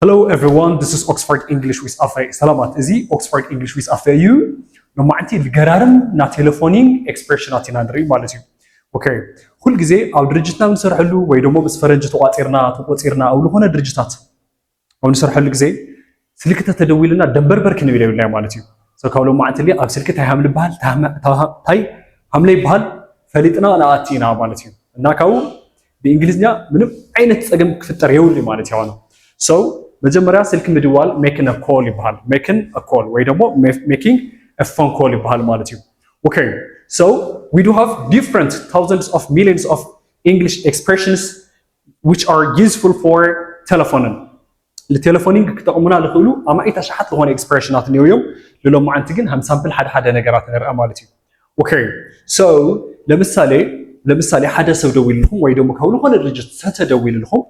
Hello everyone, this is Oxford English with Afe. Salamat. Is Oxford English with Afe you? No معناتي الجرارم نا تليفونين expressionاتي نادري مالتي. Okay. كل جزء أو درجتنا بنسرح له ويدومو بس فرنج تواتيرنا أو له هنا درجتات. أو نسرح له جزء سلكته تدوي لنا دمبر كنا بيلي ولا مالتي. سو كولو معناتي اللي أو سلكته هامل بحال تاي هملي بحال فليتنا أنا أتينا مالتي. ناكاو بإنجليزنا منو عين تسجم كفتر يولي مالتي وانا. So مجمرة سلك مدوال making a call يبحال making a call ويدومو making a phone call يبحال مالتي. Okay, so we do have different thousands of millions of English expressions which are useful for telephoning. التليفونين كتقومنا لخلو أما إيش شحات لهون expressionات اليوم للو ما عنتجن هم sample حدا نجارات نرى مالتي. Okay, so لمثالي حدا سو دوي لهم ويدومو كهولو هون الرجل ستدوي لهم.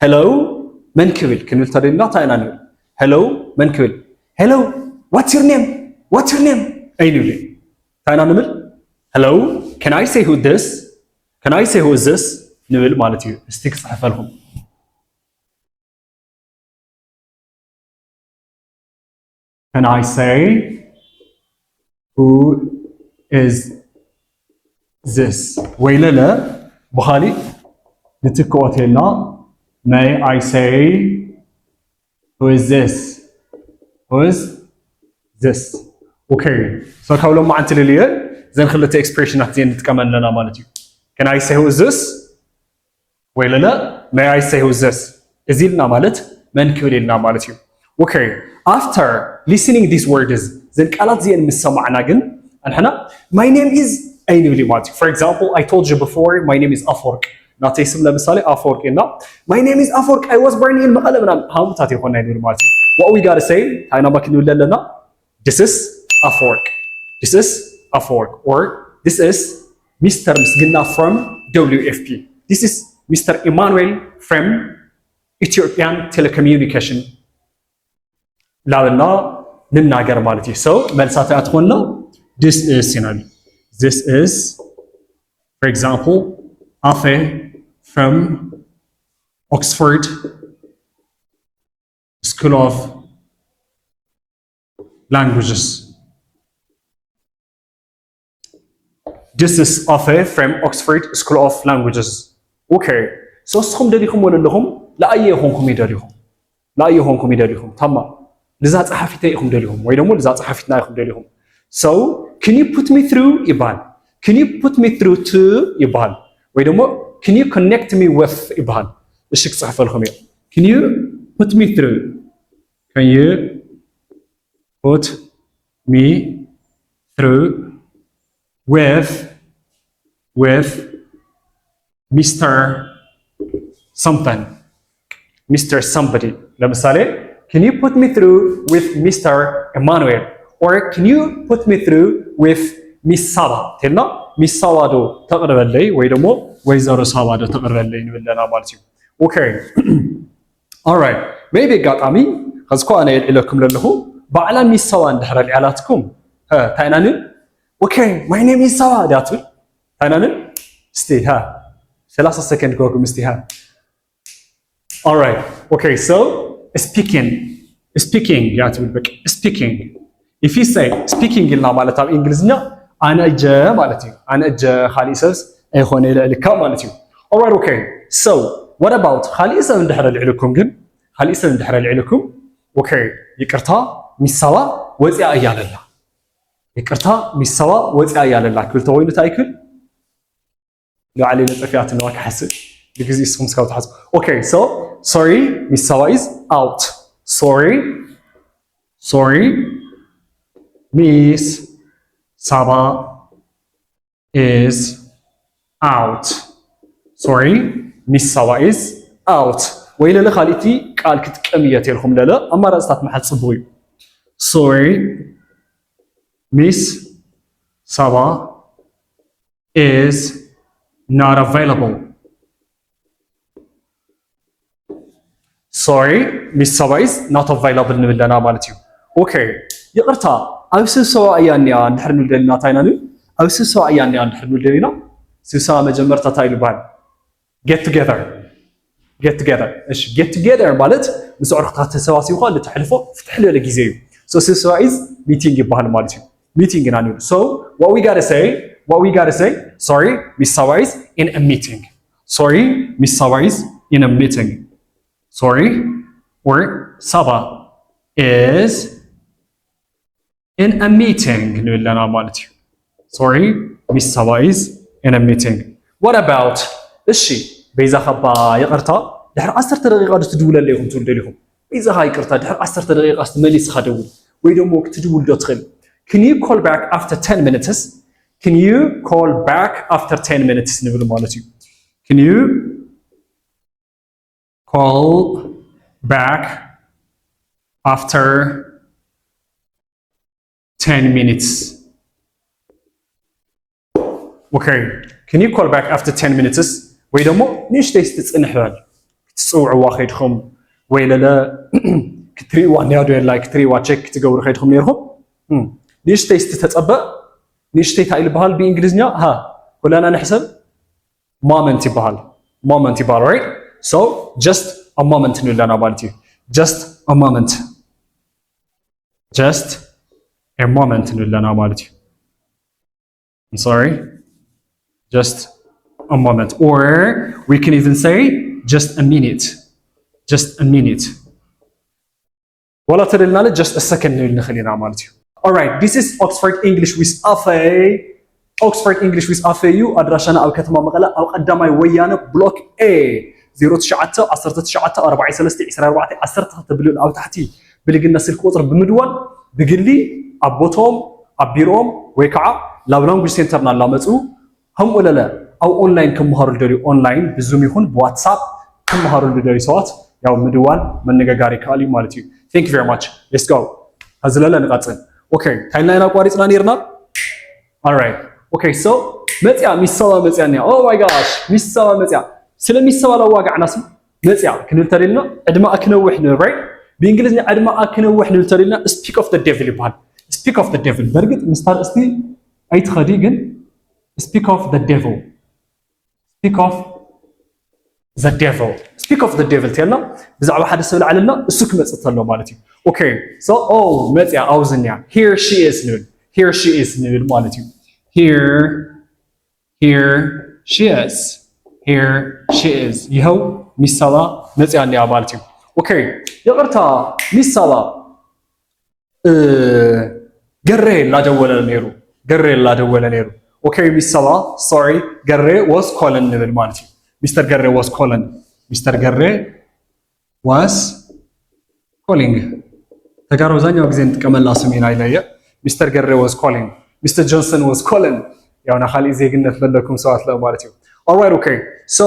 Hello من كبل كنقول ترى لا تعيناني. Hello من كبل. Hello what's your name? What's your name? أي نقول تعينا نمل. Hello can I say who this? Can I say who is this? نقول مالتي استيك صحف لهم. Can I say who is this? ويلا لا بخالي نتكوتينا. May I say who is this? Who is this? Okay. So كولو ما عن تلليه زين خلته expression هتين نتكمل لنا مالتي. Can I say who is this? ولا لا May I say who is this? إزيلنا مالت من كوليلنا مالتي. Okay. After listening these words زين كالات زين مسمعنا جن أنحنا my name is أي نقولي مالتي. For example I told you before my name is Afork. ناتي اسم لمثالي Afork إنه my name is Afork I was born in مقالة من هم تاتي خلنا نقول مالتي. What we gotta say هاي نبغى نقول لنا this is Afork. This is Afork or this is Mr. Misgina from WFP. This is Mr. Emmanuel from Ethiopian Telecommunication. لنا نناجر مالتي. So ملساتي أتخلنا this is يعني this is for example Afe from Oxford School of Languages. This is Afe from Oxford School of Languages. Okay. So سخم دليهم ولا لهم لا أيهونكم يدليهم لا أيهونكم يدليهم تمام لذات صحفيتي يخم دليهم ويدمو لذات صحفيتنا يخم دليهم. So can you put me through إبان can you put me through to إبان ويدمو can you connect me with إبان الشيء صحف الخمير can you put me through can you put me through with Mr. something Mr. somebody لمثالي can you put me through with Mr. Emmanuel or can you put me through with Miss Saba تلنا Miss Saba دو تقرب لي ويدمو ويزارو Saba دو تقرب لي نبلنا مالتي. Okay. Alright. Maybe got أمي خذكوا أنا إلكم لله بعلى Miss Saba ندهر العلاتكم. ها تايناني. Okay. My name is Saba داتو. تايناني. استي ها. 3 سكند كوكو مستي ها. Alright. Okay. So speaking ياتو بك speaking. If you say speaking لنا مالتها إنجليزنا أنا جا مالتي أنا جا خالي سبس أخوني لك مالتي. Alright. Okay. So what about خالي سبس ندحر العلكم جن خالي سبس ندحر العلكم. Okay. يكرتها مسوا وزع أيال الله يكرتها مسوا وزع أيال الله كل توين تأكل لو علينا تفيات النواك حسب because اسمه سكوت حسب. Okay. So sorry مسوا is out. Sorry Miss Saba is out. Sorry Miss Saba is out. ويلا لخالتي قال كتكميات لهم لا أما رأستات محل صبوي. Sorry Miss Saba is not available. Sorry Miss Saba is not available نبلنا مالتيو. Okay. يقرتا أوسو سوا أياني عن حرم الدلنا تاينانو أوسو سوا أياني عن حرم الدلنا سوسا مجمرتا تايلو بان get together get together እሺ get together ማለት ምስዑር ከተሰባሲቡ ኻል ለተሕልፎ ፍትሕ ለለ ጊዜ እዩ so ስብሰባ is meeting ይባሃል ማለት እዩ meeting እና ነው so what we got to say sorry Miss Saba is in a meeting sorry Miss Saba is in a meeting sorry or Saba is in a meeting ንብለና ማለት እዩ sorry Miss Saba is in a meeting what about እሺ በይዛ ኸባ ይቅርታ ድሕሪ 10 ደቂቃ ትድውለለ ይኹም ትውልደ ለኹም በይዛ ይቅርታ ድሕሪ 10 ደቂቃ ስትመሊስ ኸደውል ወይ ደሞ ክትድውል ዶ ትኽእል can you call back after 10 minutes can you call back after 10 minutes ንብል ማለት እዩ can you call back after 10 minutes okay can you call back after 10 minutes ወይ ደሞ ንሽተይ ስትጽንሕ በል ክትጽውዕዋ ኸይድኹም ወይ ለለ ክትሪእዋ ንያዶ የላይ ክትሪእዋ ቼክ ክትገብሩ ኸይድኹም ነይርኹም ንሽተይ ስትተጸበእ ንሽተይ እንታይ ይልበሃል ብእንግሊዝኛ ሃ ኩላና ንሕሰብ moment ይበሃል right so just a moment ንብለና ማለት እዩ just a moment ንብለና ማለት እዩ I'm sorry just a moment or we can even say just a minute ولا تدلنا له just a second نخلينا مالتي alright this is Oxford English with Afe you أدراشنا أو كتما مقالة أو قدامي ويانا بلوك A 09 19 43 14 تبلون أو تحتي بلقينا سلك وطر بمدوان بقلي أبوتهم أبيروم ويكعا لابلانجوج سنترنا لامتو هم ولا لا أو أونلاين كم مهارو الدري أونلاين بزوم يكون بواتساب كم مهارو الدري صوت ياو مدوان من نجاري كالي مالتي thank you very much let's go هزلا نقاطن okay تايلنا هنا قواريتنا نيرنا alright okay so متى ميسوا متى نيا oh my gosh ميسوا متى سلم ميسوا لو واقع ناس متى كنل تريلنا عندما أكنوح right بإنجليزي عندما أكنوح نلتريلنا speak of the devil يبان speak of the devil برجت مستار استي أي تخديجن speak of the devil speak of the devil تيلنا بزعوا حد سؤال علينا السك متى مالتي okay so oh متى أوزنيا here she is نول مالتي here she is يهو ميسالا متى أني مالتي okay يقرتا ميسالا قرر لا جوال نيرو okay ميسالا sorry قرر was calling نول مالتي Mr. Garre was calling. تجارب زانيا وجزين كمان لاسمين عيلية. Mr. Garre was calling. Mr. Johnson was calling. يا أنا خالي زي قلنا تبلكم ساعات لا مالتيو. Alright okay. So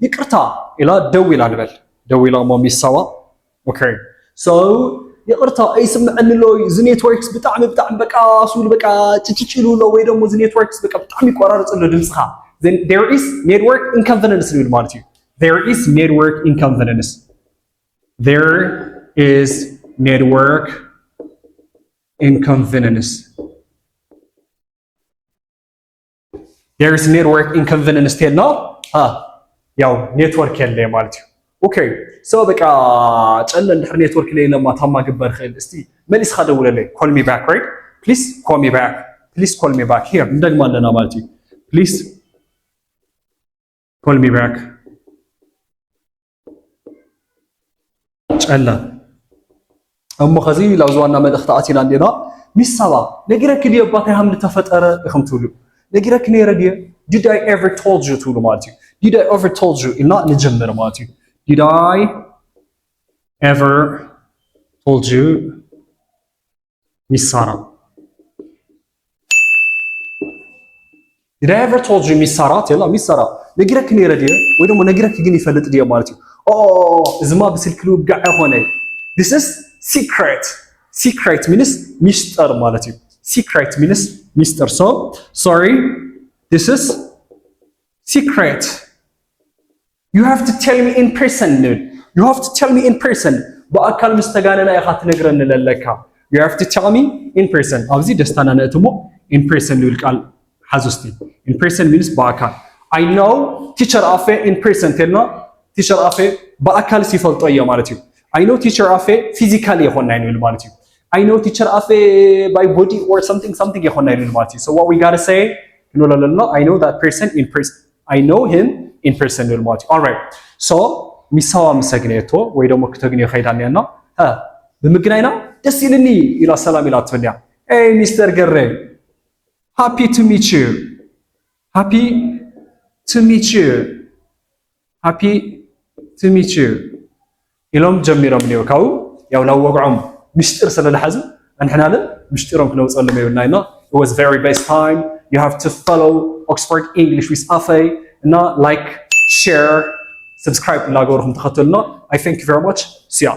يقرأ إلى دوي لا مامي سوا. Okay. So يقرأ أي سمع أن لو زي نتوركس بتعمل بقى سول بقى تشيلوا لو ويدهم زي نتوركس بقى بتعمل قرارات إنه دمسخة. Then there is network inconvenience نقول مالتي. There is network inconvenience. There is network تيلنا ياو network يلي مالتي. Okay. So بقى تقلنا نحن network اللي لما تما جبر خيل استي ماليس خده ولا ليه call me back right please call me back here ندق ما لنا مالتي please call me back تقلنا أما خزي لو زوانا مدخطاتي عندنا ميساوا نجرك اللي يبغى هم نتفتر يخم تقولوا نجرك نيرديه did I ever told you تقولوا مالتي did I ever told you إلا نجمر مالتي did I ever told you Miss Sarah did I ever told you Miss Sarah يلا Miss Sarah نجرك نيرديه ويدو ما نجرك يجيني فلت ديه مالتي زما بسلكلو بقع هوني this is secret means مستر مالتي secret means مستر so sorry this is secret you have to tell me in person بأكل مستقالنا يا خات نقرن للكا you have to tell me in person أبزي دستانا نأتمو in person للقال حزوستي in person means بأكل I know teacher Afe in person تلنا ቲቸር ኣፌ ብኣካል ሲፈልጦ እዮ ማለት እዩ I know teacher ኣፌ physically ይኾንና ይብል ማለት እዩ I know teacher ኣፌ by body or something ይኾንና ይብል ማለት እዩ so what we got to say no I know that person in person I know him in person ይብል ማለት እዩ all right so ሚሳዋ መሰግነቶ ወይ ደግሞ ከተግኒዮ ኸይዳንያና ብምግናይና ደስ ይልኒ ኢላ ሰላም ኢላ ትፈልያ hey Mr. Gerre happy to meet you happy to meet you happy to meet you ኢሎም ጀሚሮም ነውካው ያው ላወቅዖም ምስጢር ስለለሐዙ እንሕናለ ምስጢሮም ክነውፀሎም ይብናይና it was very best time you have to follow Oxford English with Afe እና like share subscribe ላገርኩም ተኸተሉና I thank you very much see ya